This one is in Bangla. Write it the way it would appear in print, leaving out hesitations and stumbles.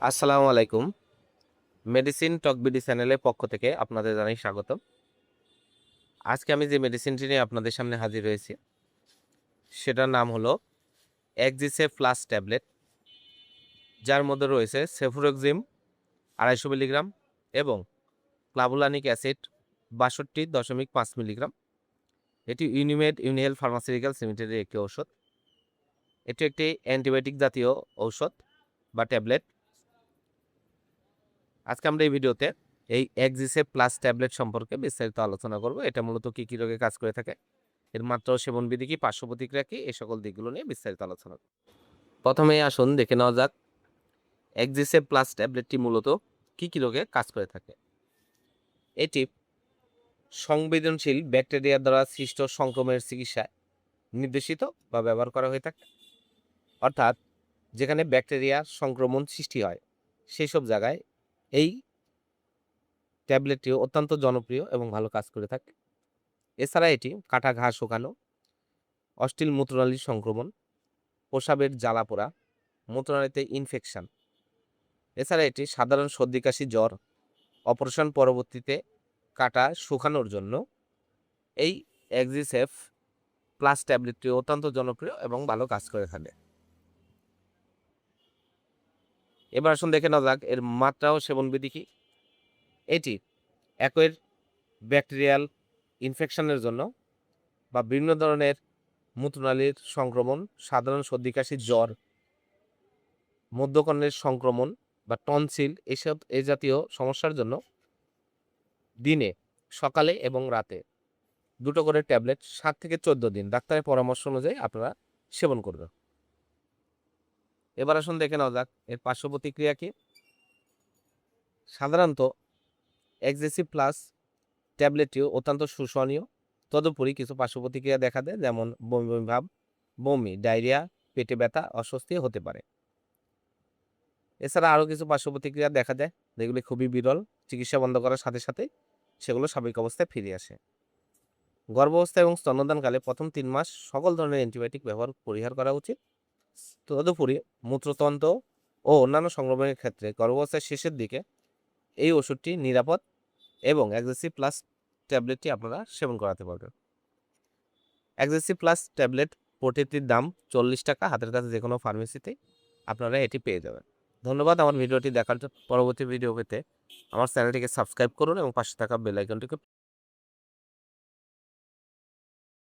আসসালামু আলাইকুম। মেডিসিন টক বিডি চ্যানেলের পক্ষ থেকে আপনাদের জানাই স্বাগতম। আজকে আমি যে মেডিসিনটি নিয়ে আপনাদের সামনে হাজির হয়েছি, সেটার নাম হলো এক্সিসেভ প্লাস ট্যাবলেট, যার মধ্যে রয়েছে সেফুরোক্সিম ২৫০ মিলিগ্রাম এবং ক্লাভুলানিক অ্যাসিড ৬২.৫ মিলিগ্রাম। এটি ইউনিমেড ইউনিহেল ফার্মাসিউটিক্যালস লিমিটেডের একটি ঔষধ। এটি একটি অ্যান্টিবায়োটিক জাতীয় ঔষধ বা ট্যাবলেট। আজকে আমরা এই ভিডিওতে এই এক্সিসেভ প্লাস ট্যাবলেট সম্পর্কে বিস্তারিত আলোচনা করব। এটা মূলত কি রোগে কাজ করে থাকে, এর মাত্রা ও সেবনবিধি কি, পার্শ্ব প্রতিক্রিয়া কি, এই সকল দিকগুলো নিয়ে বিস্তারিত আলোচনা করব। প্রথমেই আসুন দেখে নেওয়া যাক এক্সিসেভ প্লাস ট্যাবলেটটি মূলত কি রোগে কাজ করে থাকে। এটি সংবেদনশীল ব্যাকটেরিয়া দ্বারা সৃষ্ট সংক্রমণের চিকিৎসায় নির্দেশিত বা ব্যবহার করা হয়ে থাকে। অর্থাৎ যেখানে ব্যাকটেরিয়া সংক্রমণ সৃষ্টি হয় সেই সব জায়গায় এই ট্যাবলেটটিও অত্যন্ত জনপ্রিয় এবং ভালো কাজ করে থাকে। এছাড়া এটি কাটা ঘা শুকানো, অশ্লীল মূত্রনালীর সংক্রমণ, প্রস্রাবের জ্বালাপোড়া, মূত্রনালীতে ইনফেকশন, এছাড়া এটি সাধারণ সর্দি কাশি জ্বর অপারেশন পরবর্তীতে কাটা শুকানোর জন্য এই এক্সিসেভ প্লাস ট্যাবলেটটি অত্যন্ত জনপ্রিয় এবং ভালো কাজ করে থাকে। এবার আসুন দেখে নেওয়া যাক এর মাত্রা ও সেবনবিধি কি। এটি একই ব্যাকটেরিয়াল ইনফেকশনের জন্য বা বিভিন্ন ধরনের মূত্রনালীর সংক্রমণ, সাধারণ সর্দি কাশি জ্বর, মধ্যকর্ণের সংক্রমণ বা টনসিল এই জাতীয় সমস্যার জন্য দিনে সকালে এবং রাতে ২টো করে ট্যাবলেট ৭ থেকে ১৪ দিন ডাক্তারের পরামর্শ অনুযায়ী আপনারা সেবন করবেন। এবার আসুন দেখে নেওয়া যাক এর পার্শ্ব প্রতিক্রিয়া কি। সাধারণত এক্সিসিভ প্লাস ট্যাবলেটটিও অত্যন্ত সুসহনীয়। তদুপরি কিছু পার্শ্ব প্রতিক্রিয়া দেখা দেয়, যেমন বমি বমি ভাব, বমি, ডায়রিয়া, পেটে ব্যথা, অস্বস্তি হতে পারে। এছাড়া আরও কিছু পার্শ্ব প্রতিক্রিয়া দেখা যায় যেগুলি খুবই বিরল। চিকিৎসা বন্ধ করার সাথে সাথে সেগুলো স্বাভাবিক অবস্থায় ফিরে আসে। গর্ভাবস্থা এবং স্তন্যদানকালে প্রথম ৩ মাস সকল ধরনের অ্যান্টিবায়োটিক ব্যবহার পরিহার করা উচিত। তদুপরি মূত্রতন্ত্র ও অন্যান্য সংক্রমণের ক্ষেত্রে গর্ভাবস্থার শেষের দিকে এই ওষুধটি নিরাপদ এবং এক্সিসিভ প্লাস ট্যাবলেটটি আপনারা সেবন করাতে পারবেন। এক্সিসিভ প্লাস ট্যাবলেট প্রতিটির দাম ৪০ টাকা। হাতের কাছে যে কোনো ফার্মেসিতে আপনারা এটি পেয়ে যাবেন। ধন্যবাদ আমার ভিডিওটি দেখার জন্য। পরবর্তী ভিডিও পেতে আমার চ্যানেলটিকে সাবস্ক্রাইব করুন এবং পাশে থাকা বেল আইকনটিকে